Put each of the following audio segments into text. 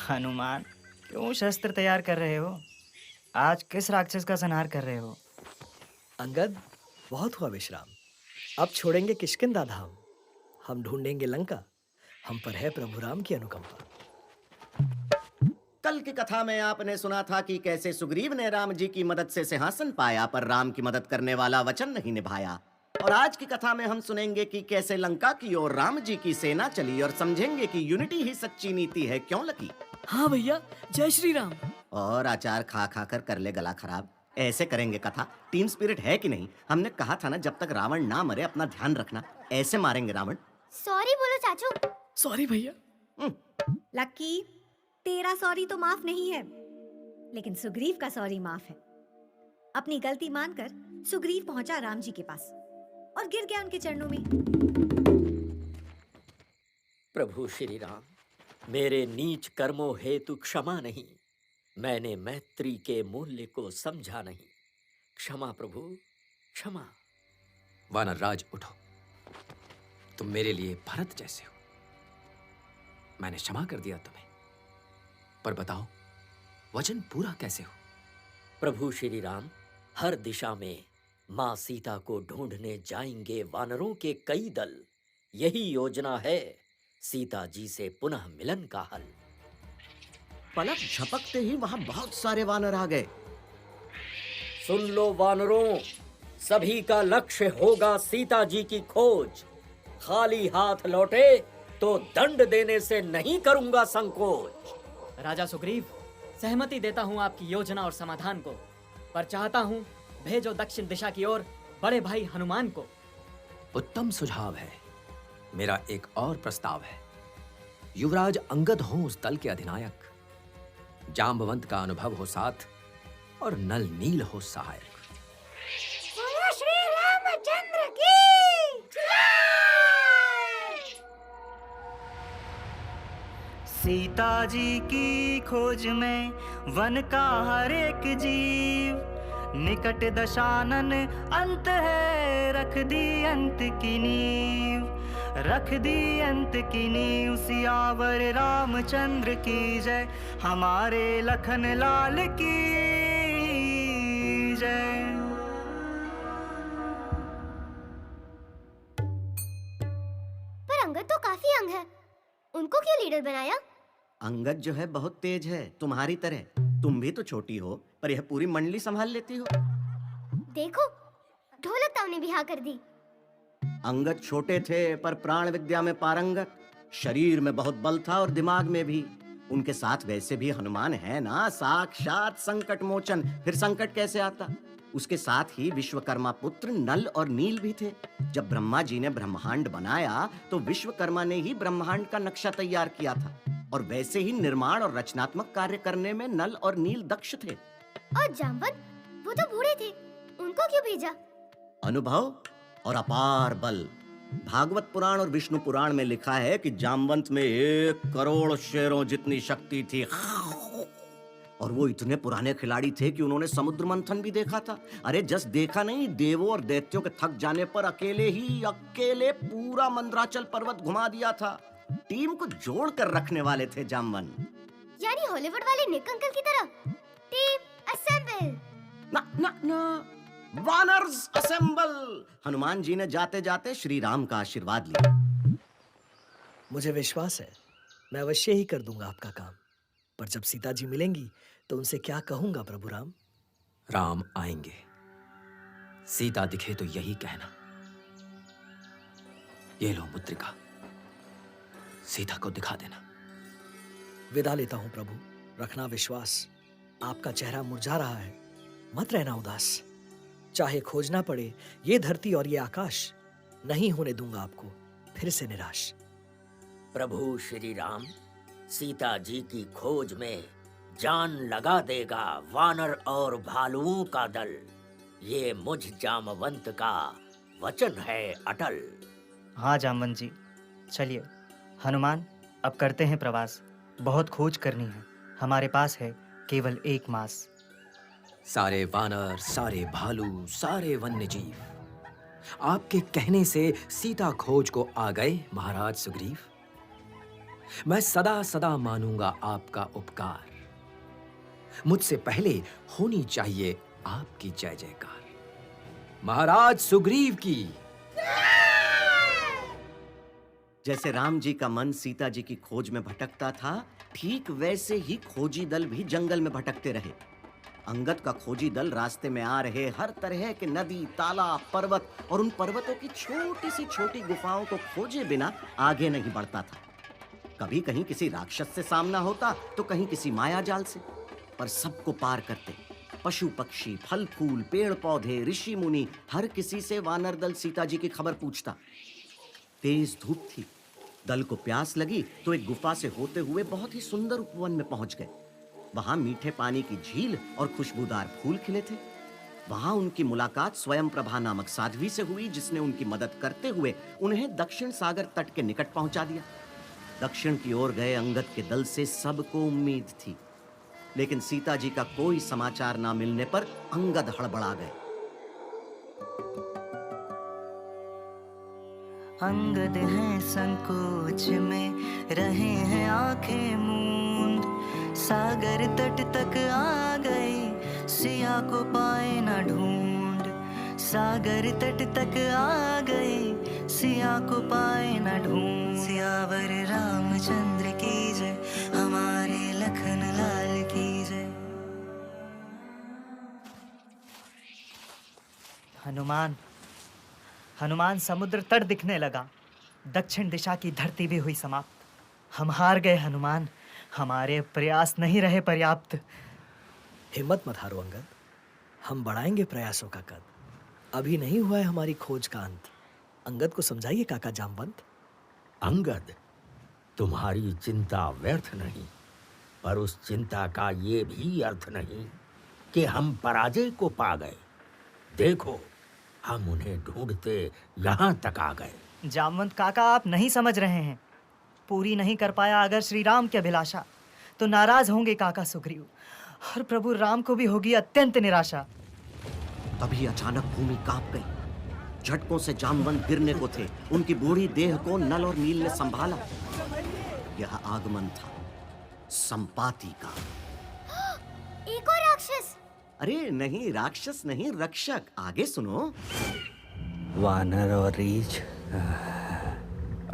हनुमान, क्यों शस्त्र तैयार कर रहे हो? आज किस राक्षस का संहार कर रहे हो? अंगद, बहुत हुआ विश्राम। अब छोड़ेंगे किष्किंधा धाम। हम ढूंढेंगे लंका। हम पर है प्रभु राम की अनुकंपा। कल की कथा में आपने सुना था कि कैसे सुग्रीव ने राम जी की मदद से सिंहासन पाया, पर राम की मदद करने वाला वचन नहीं निभाया। और आज की कथा में हम सुनेंगे कि कैसे लंका की ओर राम जी की सेना चली, और समझेंगे कि यूनिटी ही सच्ची नीति है, क्यों लकी? हाँ भैया, जय श्री राम। और अचार खा खा कर ले गला खराब। ऐसे करेंगे कथा? टीम स्पिरिट है कि नहीं? हमने कहा था ना, जब तक रावण ना मरे अपना ध्यान रखना। ऐसे मारेंगे रावण। सॉरी बोलो चाचू। सॉरी भैया। लक्की, तेरा सॉरी तो माफ नहीं है, लेकिन सुग्रीव का सॉरी माफ है। अपनी गलती मानकर सुग्रीव पहुंचा राम जी के पास और गिर गया उनके चरणों में। प्रभु श्री राम, मेरे नीच कर्मों हेतु क्षमा नहीं। मैंने मैत्री के मूल्य को समझा नहीं। क्षमा प्रभु, क्षमा। वानरराज उठो, तुम मेरे लिए भरत जैसे हो। मैंने क्षमा कर दिया तुम्हें, पर बताओ वचन पूरा कैसे हो? प्रभु श्री राम, हर दिशा में मां सीता को ढूंढने जाएंगे वानरों के कई दल। यही योजना है सीता जी से पुनः मिलन का हल। पलक झपकते ही वहां बहुत सारे वानर आ गए। सुन लो वानरों, सभी का लक्ष्य होगा सीता जी की खोज। खाली हाथ लौटे तो दंड देने से नहीं करूंगा संकोच। राजा सुग्रीव, सहमति देता हूँ आपकी योजना और समाधान को, पर चाहता हूँ भेजो दक्षिण दिशा की ओर बड़े भाई हनुमान को। उत्तम सुझाव है। मेरा एक और प्रस्ताव है। युवराज अंगद हो उस दल के अधिनायक, जांबवंत का अनुभव हो साथ, और नल नील हो सहायक। श्री रामचंद्र की सीता जी की खोज में वन का हर एक जीव, निकट दशानन अंत है, रख दी अंत की नींव, रख दी अंत की नींव। सियावर रामचंद्र की जय, हमारे लखन लाल की जय। पर अंगद तो काफी अंग है, उनको क्यों लीडर बनाया? अंगद जो है बहुत तेज है, तुम्हारी तरह। तुम भी तो छोटी हो, पर यह पूरी मंडली संभाल लेती हो। देखो, ढोलक ताऊ ने भी हाँ कर दी। अंगद छोटे थे पर प्राण विद्या में पारंगत, शरीर में बहुत बल था और दिमाग में भी। उनके साथ वैसे भी हनुमान है ना, साक्षात संकट मोचन। फिर संकट कैसे आता? उसके साथ ही विश्वकर्मा पुत्र नल और नील भी थे। जब ब्रह्मा जी ने ब्रह्मांड बनाया तो विश्वकर्मा ने ही ब्रह्मांड का नक्शा तैयार किया था, और वैसे ही निर्माण और रचनात्मक कार्य करने में नल और नील दक्ष थे। और जामवंत, वो तो बूढ़े थे, उनको क्यों भेजा? अनुभव और अपार बल। भागवत पुराण और विष्णु पुराण में लिखा है कि जामवंत में 1 करोड़ शेरों जितनी शक्ति थी, और वो इतने पुराने खिलाड़ी थे कि उन्होंने समुद्र मंथन भी देखा था। अरे जस्ट देखा नहीं, देवों और दैत्यों के थक जाने पर अकेले पूरा मंदराचल पर्वत घुमा दिया था। टीम को जोड़ कर रखने वाले थे जामवंत। यानी हॉलीवुड वाले निक अंकल की तरह। Team assemble. ना, वानर्स असेंबल। हनुमान जी ने जाते जाते श्री राम का आशीर्वाद लिया। मुझे विश्वास है, मैं अवश्य ही कर दूंगा आपका काम। पर जब सीता जी मिलेंगी तो उनसे क्या कहूंगा प्रभु राम? राम आएंगे, सीता दिखे तो यही कहना। ये लो मुद्रिका, सीता को दिखा देना। विदा लेता हूं प्रभु, रखना विश्वास। आपका चेहरा मुरझा रहा है, मत रहना उदास। चाहे खोजना पड़े ये धरती और ये आकाश, नहीं होने दूंगा आपको फिर से निराश। प्रभु श्री राम, सीता जी की खोज में जान लगा देगा वानर और भालुओं का दल। ये मुझ जामवंत का वचन है अटल। हाँ जामवंत जी, चलिए। हनुमान, अब करते हैं प्रवास। बहुत खोज करनी है, हमारे पास है केवल 1 मास। सारे वानर, सारे भालू, सारे वन्य जीव, आपके कहने से सीता खोज को आ गए महाराज सुग्रीव। मैं सदा सदा मानूंगा आपका उपकार। मुझसे पहले होनी चाहिए आपकी जय जयकार। महाराज सुग्रीव की। जैसे राम जी का मन सीता जी की खोज में भटकता था, ठीक वैसे ही खोजी दल भी जंगल में भटकते रहे। अंगद का खोजी दल रास्ते में आ रहे हर तरह के नदी, तालाब, पर्वत और उन पर्वतों की छोटी सी छोटी गुफाओं को खोजे बिना आगे नहीं बढ़ता था। कभी कहीं किसी राक्षस से सामना होता तो कहीं किसी माया जाल से, पर सबको पार करते। पशु पक्षी, फल फूल, पेड़ पौधे, ऋषि मुनि, हर किसी से वानर दल सीता जी की खबर पूछता। तेज धूप थी, दल को प्यास लगी तो एक गुफा से होते हुए बहुत ही सुंदर उपवन में पहुंच गए। वहां मीठे पानी की झील और खुशबूदार फूल खिले थे। वहां उनकी मुलाकात स्वयं प्रभा नामक साध्वी से हुई, जिसने उनकी मदद करते हुए उन्हें दक्षिण सागर तट के निकट पहुंचा दिया। दक्षिण की ओर गए अंगद के दल से सबको उम्मीद थी, लेकिन सीता जी का कोई समाचार ना मिलने पर अंगद हड़बड़ा गए। अंगद हैं संकोच में, रहे हैं आंखें मूंद, सागर तट तक आ गए, सिया को पाए न ढूंढ। सागर तट तक आ गए, सिया को पाए न ढूंढ। सियावर रामचंद्र की जय, हमारे लखन लाल की जय। हनुमान समुद्र तट दिखने लगा। दक्षिण दिशा की धरती भी हुई समाप्त। हम हार गए हनुमान, हमारे प्रयास नहीं रहे पर्याप्त। हिम्मत मत हारो अंगद, हम बढ़ाएंगे प्रयासों का कद। अभी नहीं हुआ है हमारी खोज का अंत। अंगद को समझाइए काका जामवंत। अंगद, तुम्हारी चिंता व्यर्थ नहीं, पर उस चिंता का ये भी अर्थ नहीं कि हम पराजय को पा गए। देखो, हम उन्हें ढूंढते यहाँ तक आ गए। जामवंत काका, आप नहीं समझ रहे हैं। पूरी नहीं कर पाया अगर श्री राम की अभिलाषा, तो नाराज होंगे काका सुग्रीव, और प्रभु राम को भी होगी अत्यंत निराशा। तभी अचानक भूमि कांप गई। झटकों से जामवंत गिरने को थे। उनकी बूढ़ी देह को नल और नील ने संभाला। यह आगमन था संपाति का। एक और राक्षस। अरे नहीं, राक्षस नहीं, रक्षक। आगे सुनो। वानर और रीछ,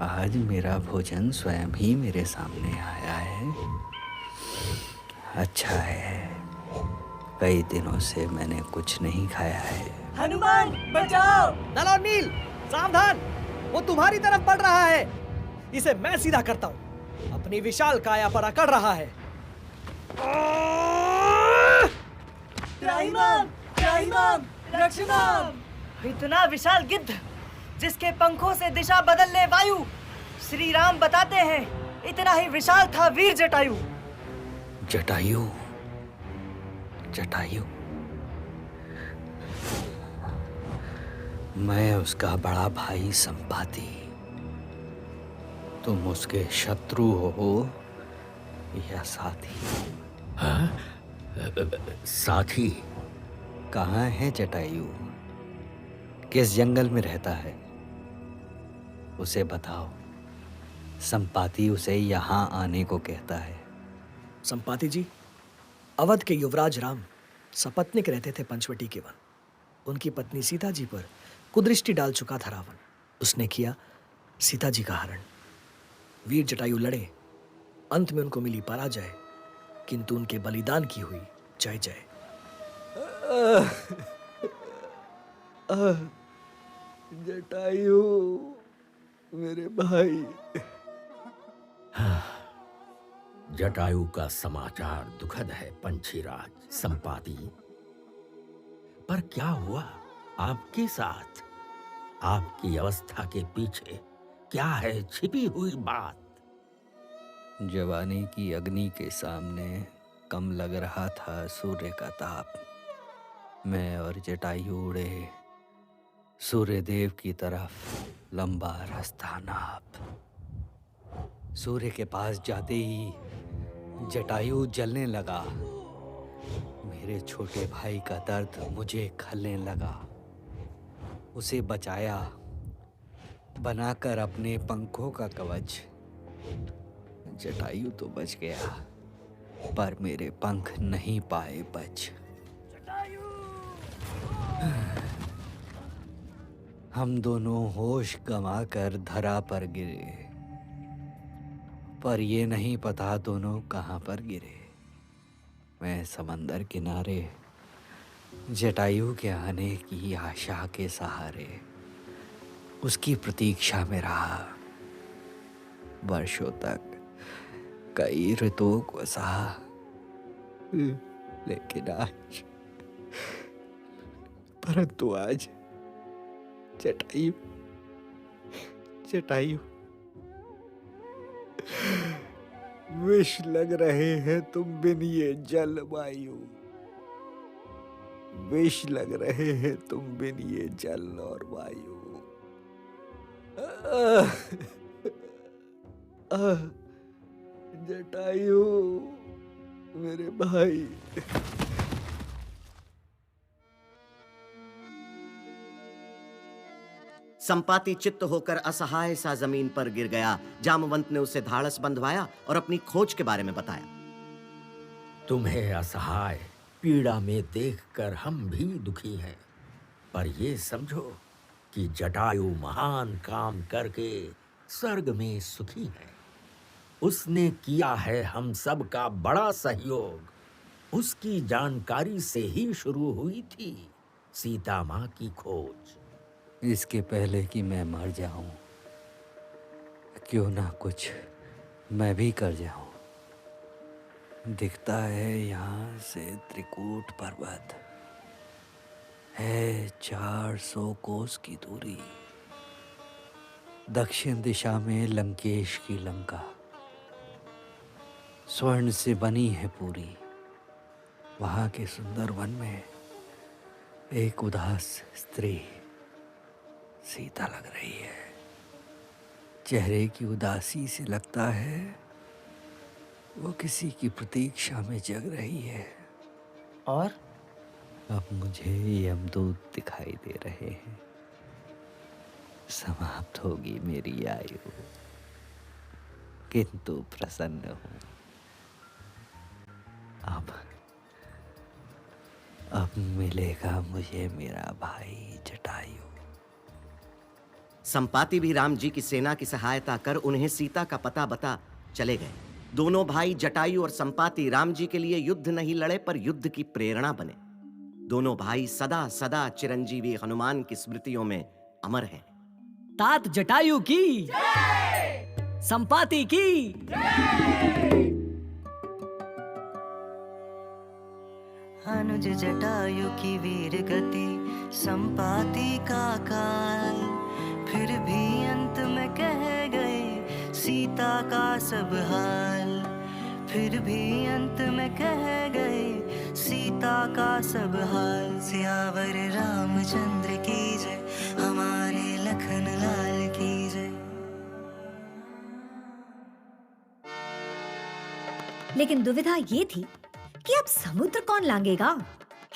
आज मेरा भोजन स्वयं ही मेरे सामने आया है। अच्छा है, कई दिनों से मैंने कुछ नहीं खाया है। हनुमान बचाओ! नल और नील सावधान, वो तुम्हारी तरफ बढ़ रहा है। इसे मैं सीधा करता हूँ। अपनी विशाल काया पर अकड़ रहा है। त्राहिमाम, त्राहिमाम, रक्षमाम। इतना विशाल गिद्ध, जिसके पंखों से दिशा बदल ले वायु। श्री राम बताते हैं, इतना ही विशाल था वीर जटायु। जटायु, जटायु, मैं उसका बड़ा भाई संपाति। तुम उसके शत्रु हो या साथी? हाँ? साथी? कहाँ है जटायु? किस जंगल में रहता है? उसे बताओ। संपाति उसे यहाँ आने को कहता है। संपाति जी, अवध के युवराज राम सपत्निक रहते थे पंचवटी के वन। उनकी पत्नी सीता जी पर कुदृष्टि डाल चुका था रावण। उसने किया सीता जी का हरण। वीर जटायु लड़े, अंत में उनको मिली पराजय, किंतु उनके बलिदान की हुई जय जय। जटायु, मेरे भाई। जटायु का समाचार दुखद है पंछीराज संपाति। पर क्या हुआ आपके साथ? आपकी अवस्था के पीछे क्या है छिपी हुई बात? जवानी की अग्नि के सामने कम लग रहा था सूर्य का ताप। मैं और जटायु उड़े सूर्य देव की तरफ लंबा रास्ता नाप। सूर्य के पास जाते ही जटायु जलने लगा। मेरे छोटे भाई का दर्द मुझे खलने लगा। उसे बचाया, बनाकर अपने पंखों का कवच। जटायु तो बच गया, पर मेरे पंख नहीं पाए बच। हम दोनों होश गंवाकर धरा पर गिरे, पर ये नहीं पता दोनों कहाँ पर गिरे। मैं समंदर किनारे जटायु के आने की आशा के सहारे उसकी प्रतीक्षा में रहा। वर्षों तक कई ऋतुओं को सहा, लेकिन आज जटायु जटायु विष लग रहे हैं तुम बिन ये जलवायु, विष लग रहे हैं तुम बिन ये जल और वायु। जटायु मेरे भाई। संपाति चित्त होकर असहाय सा जमीन पर गिर गया। जामवंत ने उसे धाड़स बंधवाया और अपनी खोज के बारे में बताया। तुम्हें असहाय पीड़ा में देखकर हम भी दुखी हैं, पर ये समझो कि जटायु महान काम करके स्वर्ग में सुखी है। उसने किया है हम सब का बड़ा सहयोग। उसकी जानकारी से ही शुरू हुई थी सीता माँ की खोज। इसके पहले कि मैं मर जाऊं, क्यों ना कुछ मैं भी कर जाऊं। दिखता है यहाँ से त्रिकूट पर्वत है 400 कोस की दूरी। दक्षिण दिशा में लंकेश की लंका स्वर्ण से बनी है पूरी। वहां के सुंदर वन में एक उदास स्त्री सीता लग रही है। चेहरे की उदासी से लगता है वो किसी की प्रतीक्षा में जग रही है। और अब मुझे यमदूत दिखाई दे रहे हैं। समाप्त होगी मेरी आयु, किंतु प्रसन्न हूं। अब मिलेगा मुझे मेरा भाई जटायु। संपाति भी राम जी की सेना की सहायता कर उन्हें सीता का पता बता चले गए। दोनों भाई जटायु और संपाति राम जी के लिए युद्ध नहीं लड़े, पर युद्ध की प्रेरणा बने। दोनों भाई सदा सदा चिरंजीवी हनुमान की स्मृतियों में अमर हैं। तात जटायु की, संपाति की। अनुज जटायु की वीर गति, संपाति का काल, फिर भी अंत में कह गए सीता का सब हाल। फिर भी अंत में कह गए सीता का सब हाल। सियावर रामचंद्र की जय, हमारे लखन लाल की जय। लेकिन दुविधा ये थी कि अब समुद्र कौन लांघेगा।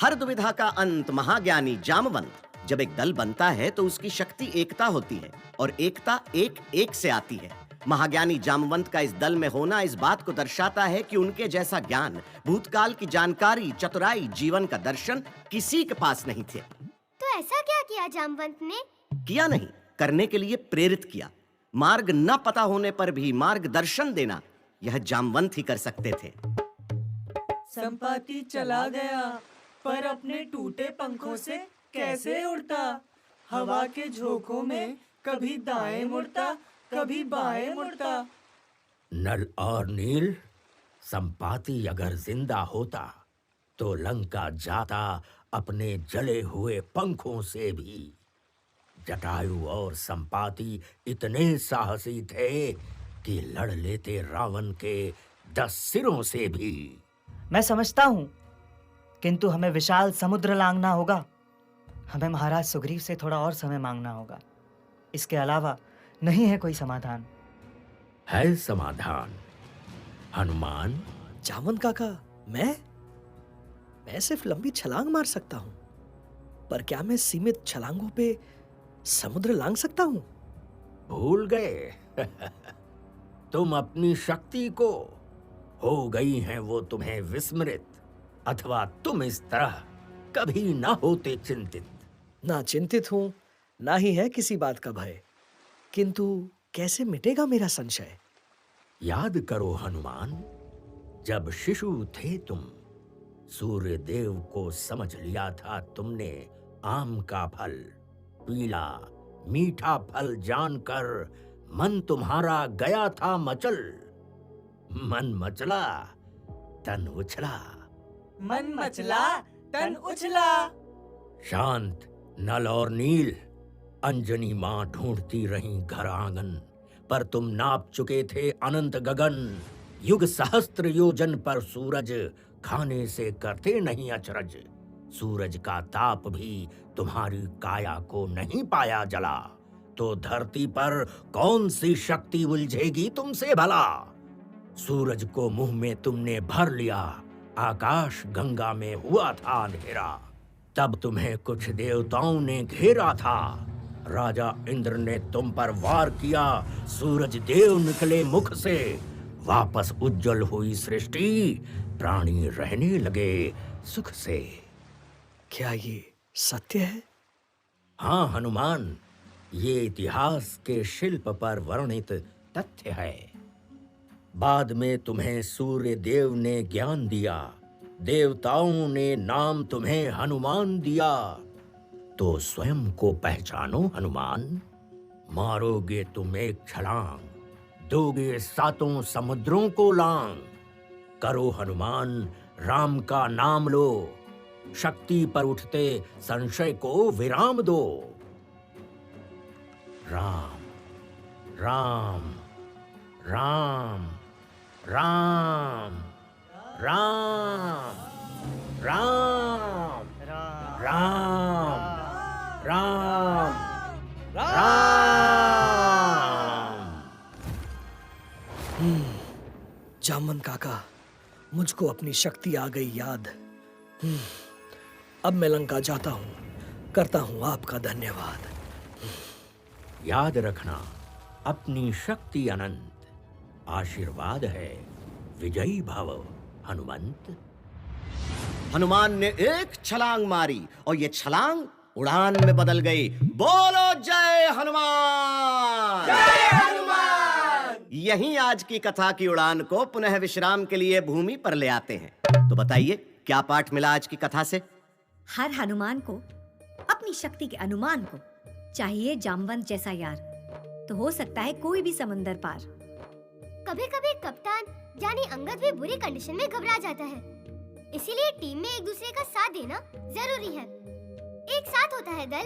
हर दुविधा का अंत महाज्ञानी जामवंत। जब एक दल बनता है तो उसकी शक्ति एकता होती है, और एकता एक से आती है। महाज्ञानी जामवंत का इस दल में होना इस बात को दर्शाता है कि उनके जैसा ज्ञान, भूतकाल की जानकारी, चतुराई, जीवन का दर्शन किसी के पास नहीं थे। तो ऐसा क्या किया जामवंत ने? किया नहीं, करने के लिए प्रेरित किया। मार्ग न पता होने पर भी मार्गदर्शन देना यह जामवंत ही कर सकते थे। संपाति चला गया, पर अपने टूटे पंखों से कैसे उड़ता। हवा के झोंकों में कभी दाएं मुड़ता, कभी बाएं मुड़ता। नल और नील, संपाति अगर जिंदा होता तो लंका जाता अपने जले हुए पंखों से भी। जटायु और संपाति इतने साहसी थे कि लड़ लेते रावण के 10 सिरों से भी। मैं समझता हूँ, किंतु हमें विशाल समुद्र लांघना होगा। हमें महाराज सुग्रीव से थोड़ा और समय मांगना होगा। इसके अलावा नहीं है कोई समाधान। है समाधान, हनुमान। जामवंत काका, मैं सिर्फ लंबी छलांग मार सकता हूं, पर क्या मैं सीमित छलांगों पे समुद्र लांघ सकता हूं? भूल गए? तुम अपनी शक्ति को, हो गई हैं वो तुम्हें विस्मृत, अथवा तुम इस तरह कभी ना होते चिंतित। ना चिंतित हूं, ना ही है किसी बात का भय, किंतु कैसे मिटेगा मेरा संशय? याद करो हनुमान, जब शिशु थे तुम, सूर्य देव को समझ लिया था तुमने आम का फल, पीला मीठा फल जानकर मन तुम्हारा गया था मचल। मन मचला तन उछला, मन मचला तन उछला। शांत नल और नील, अंजनी मां ढूंढती रहीं घर आंगन, पर तुम नाप चुके थे अनंत गगन। युग सहस्त्र योजन पर सूरज, खाने से करते नहीं अचरज। सूरज का ताप भी तुम्हारी काया को नहीं पाया जला, तो धरती पर कौन सी शक्ति उलझेगी तुमसे भला। सूरज को मुंह में तुमने भर लिया, आकाश गंगा में हुआ था अंधेरा। तब तुम्हें कुछ देवताओं ने घेरा था, राजा इंद्र ने तुम पर वार किया। सूरज देव निकले मुख से, वापस उज्जवल हुई सृष्टि, प्राणी रहने लगे सुख से। क्या ये सत्य है? हाँ हनुमान, ये इतिहास के शिल्प पर वर्णित तथ्य है। बाद में तुम्हें सूर्य देव ने ज्ञान दिया, देवताओं ने नाम तुम्हें हनुमान दिया। तो स्वयं को पहचानो हनुमान, मारोगे तुम एक छलांग, दोगे सातों समुद्रों को लांग। करो हनुमान राम का नाम लो, शक्ति पर उठते संशय को विराम दो। राम राम राम राम राम राम राम राम राम। जामवंत काका, मुझको अपनी शक्ति आ गई याद। अब मैं लंका जाता हूँ, करता हूँ आपका धन्यवाद। याद रखना, अपनी शक्ति अनंत, आशीर्वाद है विजयी भव हनुमंत। हनुमान ने एक छलांग मारी और ये छलांग उड़ान में बदल गई। बोलो जय हनुमान! जय हनुमान! यहीं आज की कथा की उड़ान को पुनः विश्राम के लिए भूमि पर ले आते हैं। तो बताइए, क्या पाठ मिला आज की कथा से? हर हनुमान को अपनी शक्ति के अनुमान को चाहिए जामवंत जैसा यार, तो हो सकता है कोई भी समंदर पार। कभी कभी कप्तान यानी अंगद भी बुरी कंडीशन में घबरा जाता है, इसीलिए टीम में एक दूसरे का साथ देना जरूरी है। एक साथ होता है दल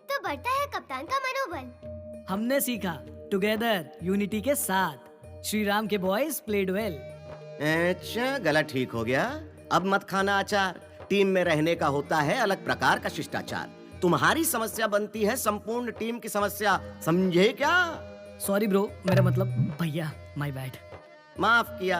तो बढ़ता है कप्तान का मनोबल। हमने सीखा टुगेदर यूनिटी के साथ। श्री राम के बॉयज प्लेड वेल। अच्छा, गला ठीक हो गया। अब मत खाना अचार। टीम में रहने का होता है अलग प्रकार का शिष्टाचार। तुम्हारी समस्या बनती है संपूर्ण टीम की समस्या, समझे क्या? सॉरी ब्रो, मेरा मतलब भैया, माय बैड। माफ किया।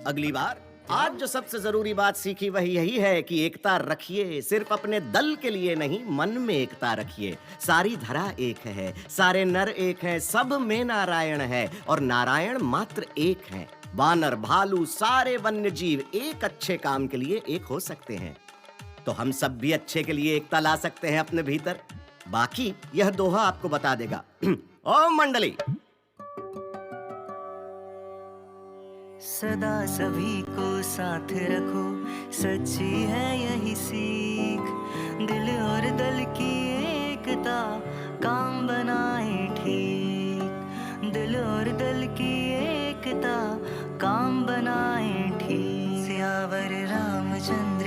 अगली बार। आज जो सबसे जरूरी बात सीखी वही यही है कि एकता रखिए, सिर्फ अपने दल के लिए नहीं, मन में एकता रखिए। सारी धरा एक है, सारे नर एक हैं, सब में नारायण है और नारायण मात्र एक है। वानर भालू सारे वन्य जीव एक अच्छे काम के लिए एक हो सकते हैं, तो हम सब भी अच्छे के लिए एकता ला सकते हैं अपने भीतर। बाकी यह दोहा आपको बता देगा। ओ मंडली, सदा सभी को साथ रखो, सच्ची है यही सीख। दिल और दल की एकता काम बनाए ठीक। दिल और दल की एकता काम बनाए ठीक। सियावर रामचंद्र